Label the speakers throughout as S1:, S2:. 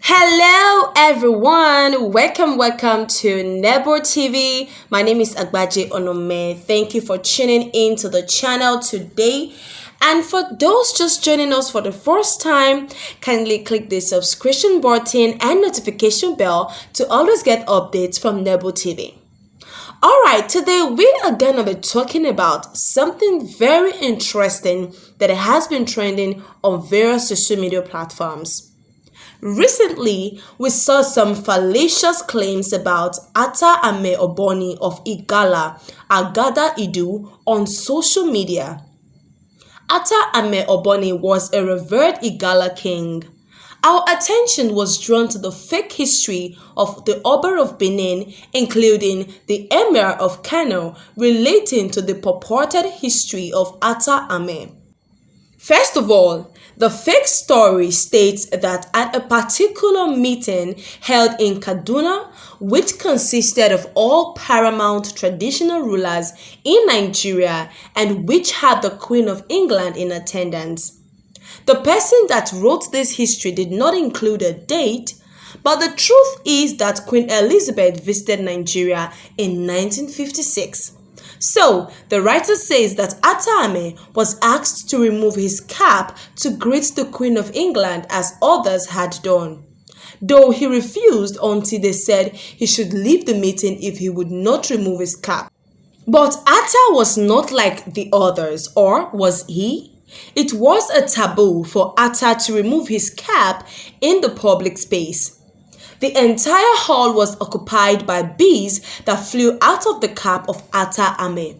S1: Hello everyone, welcome to Nebo TV. My name is Agbaje Onome. Thank you for tuning in to the channel today. And for those just joining us for the first time, kindly click the subscription button and notification bell to always get updates from Nebo TV. Alright, today we are gonna be talking about something very interesting that has been trending on various social media platforms. Recently, we saw some fallacious claims about Attah Ameh of Igala, Agada Idu, on social media. Attah Ameh was a revered Igala king. Our attention was drawn to the fake history of the Oba of Benin, including the Emir of Kano, relating to the purported history of Attah Ameh. First of all, the fake story states that at a particular meeting held in Kaduna, which consisted of all paramount traditional rulers in Nigeria and which had the Queen of England in attendance. The person that wrote this history did not include a date, but the truth is that Queen Elizabeth visited Nigeria in 1956. So, the writer says that Attah Ameh was asked to remove his cap to greet the Queen of England as others had done, though he refused until they said he should leave the meeting if he would not remove his cap. But Attah was not like the others, or was he? It was a taboo for Attah to remove his cap in the public space. The entire hall was occupied by bees that flew out of the cap of Attah Ameh.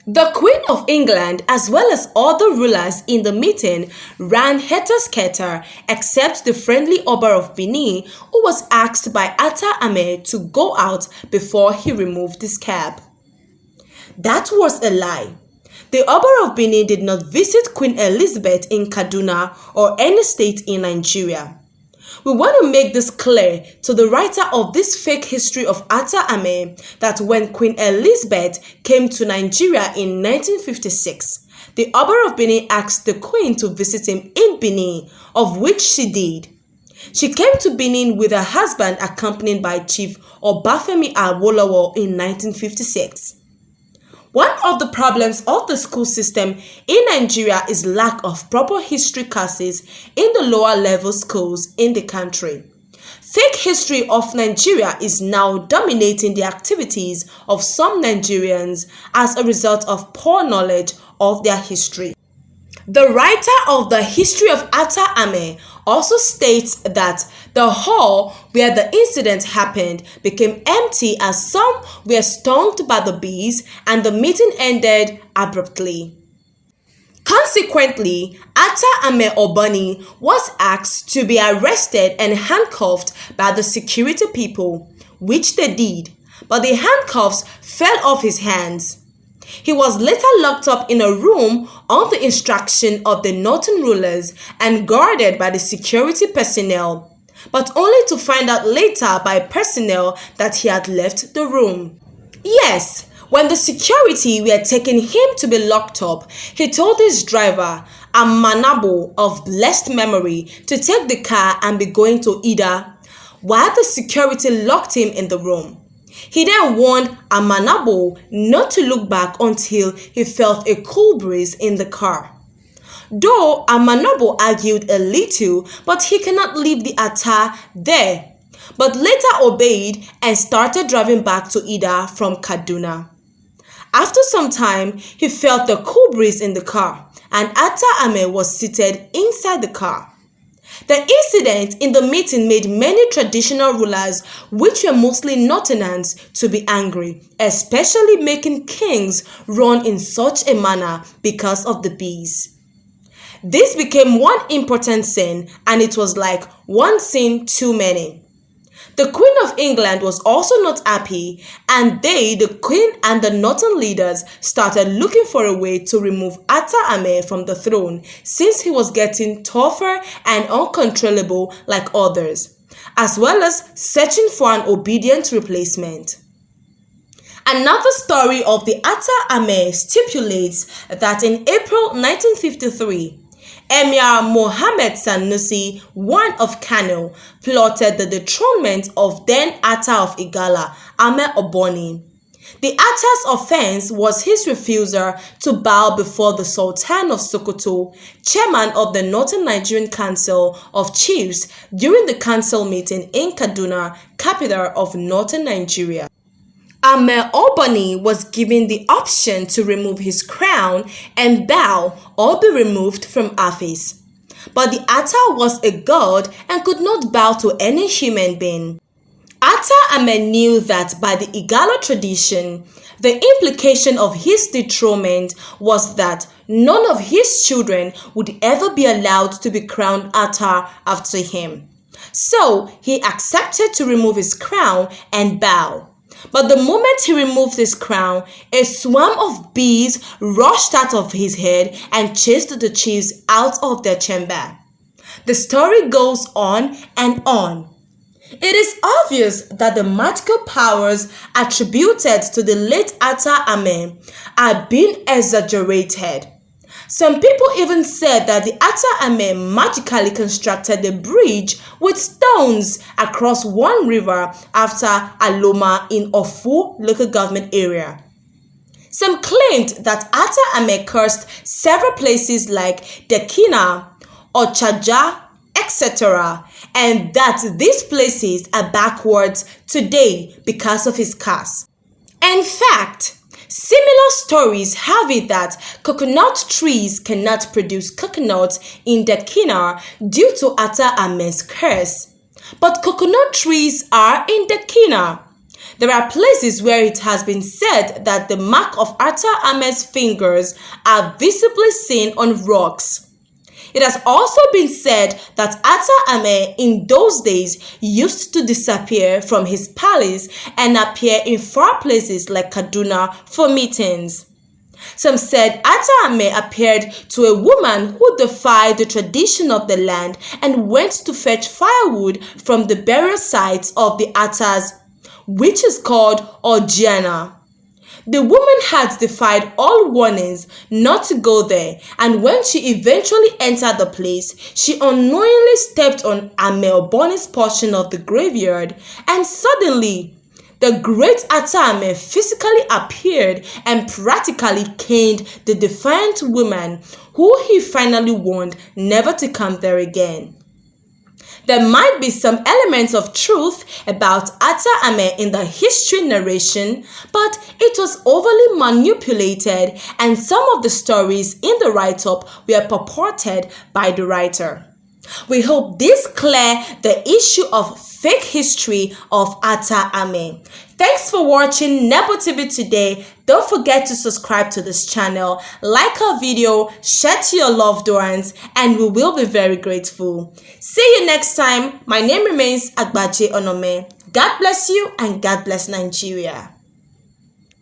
S1: The Queen of England, as well as other rulers in the meeting, ran helter-skelter except the friendly Oba of Benin, who was asked by Attah Ameh to go out before he removed his cap. That was a lie. The Oba of Benin did not visit Queen Elizabeth in Kaduna or any state in Nigeria. We want to make this clear to the writer of this fake history of Attah Ameh that when Queen Elizabeth came to Nigeria in 1956, the Oba of Benin asked the Queen to visit him in Benin, of which she did. She came to Benin with her husband accompanied by Chief Obafemi Awolowo in 1956. One of the problems of the school system in Nigeria is lack of proper history classes in the lower level schools in the country. Fake history of Nigeria is now dominating the activities of some Nigerians as a result of poor knowledge of their history. The writer of the history of Attah Ameh also states that the hall where the incident happened became empty as some were stung by the bees and the meeting ended abruptly. Consequently, Attah Ameh Obani was asked to be arrested and handcuffed by the security people, which they did, but the handcuffs fell off his hands. He was later locked up in a room on the instruction of the northern rulers and guarded by the security personnel, but only to find out later by personnel that he had left the room. Yes, when the security were taking him to be locked up, he told his driver, Amanabo of blessed memory, to take the car and be going to Ida, while the security locked him in the room. He then warned Amanabo not to look back until he felt a cool breeze in the car. Though Amanabo argued a little, but he cannot leave the Attah there, but later obeyed and started driving back to Ida from Kaduna. After some time, he felt the cool breeze in the car, and Attah Ameh was seated inside the car. The incident in the meeting made many traditional rulers, which were mostly Northerners, to be angry, especially making kings run in such a manner because of the bees. This became one important sin, and it was like one sin too many. The Queen of England was also not happy, and they, the Queen and the northern leaders, started looking for a way to remove Attah Ameh from the throne since he was getting tougher and uncontrollable like others, as well as searching for an obedient replacement. Another story of the Attah Ameh stipulates that in April 1953, Emir Mohammed Sanusi I of Kano plotted the dethronement of then Attah of Igala, Ameh of Benin. The Attah's offense was his refusal to bow before the Sultan of Sokoto, chairman of the Northern Nigerian Council of Chiefs, during the council meeting in Kaduna, capital of Northern Nigeria. Ameh of Benin was given the option to remove his crown and bow or be removed from office. But the Attah was a god and could not bow to any human being. Attah Ameh knew that by the Igala tradition, the implication of his dethronement was that none of his children would ever be allowed to be crowned Attah after him. So he accepted to remove his crown and bow. But the moment he removed his crown, a swarm of bees rushed out of his head and chased the chiefs out of their chamber. The story goes on and on. It is obvious that the magical powers attributed to the late Attah Ameh are being exaggerated. Some people even said that the Attah Ameh magically constructed a bridge with stones across one river after Aloma in Ofu local government area. Some claimed that Attah Ameh cursed several places like Dekina, Ochaja, etc., and that these places are backwards today because of his curse. In fact, similar stories have it that coconut trees cannot produce coconuts in Dekina due to Attah Ameh's curse. But coconut trees are in Dekina. There are places where it has been said that the mark of Attah Ameh's fingers are visibly seen on rocks. It has also been said that Attah Ameh in those days used to disappear from his palace and appear in far places like Kaduna for meetings. Some said Attah Ameh appeared to a woman who defied the tradition of the land and went to fetch firewood from the burial sites of the Attahs, which is called Ojiana. The woman had defied all warnings not to go there, and when she eventually entered the place, she unknowingly stepped on Ameh of Benin's portion of the graveyard, and suddenly, the great Attah Ameh physically appeared and practically caned the defiant woman, who he finally warned never to come there again. There might be some elements of truth about Attah Ameh in the history narration, but it was overly manipulated and some of the stories in the write-up were purported by the writer. We hope this clears the issue of fake history of Attah Ameh. Thanks for watching Nebo TV today. Don't forget to subscribe to this channel, like our video, share to your loved ones, and we will be very grateful. See you next time. My name remains Agbaje Onome. God bless you and God bless Nigeria.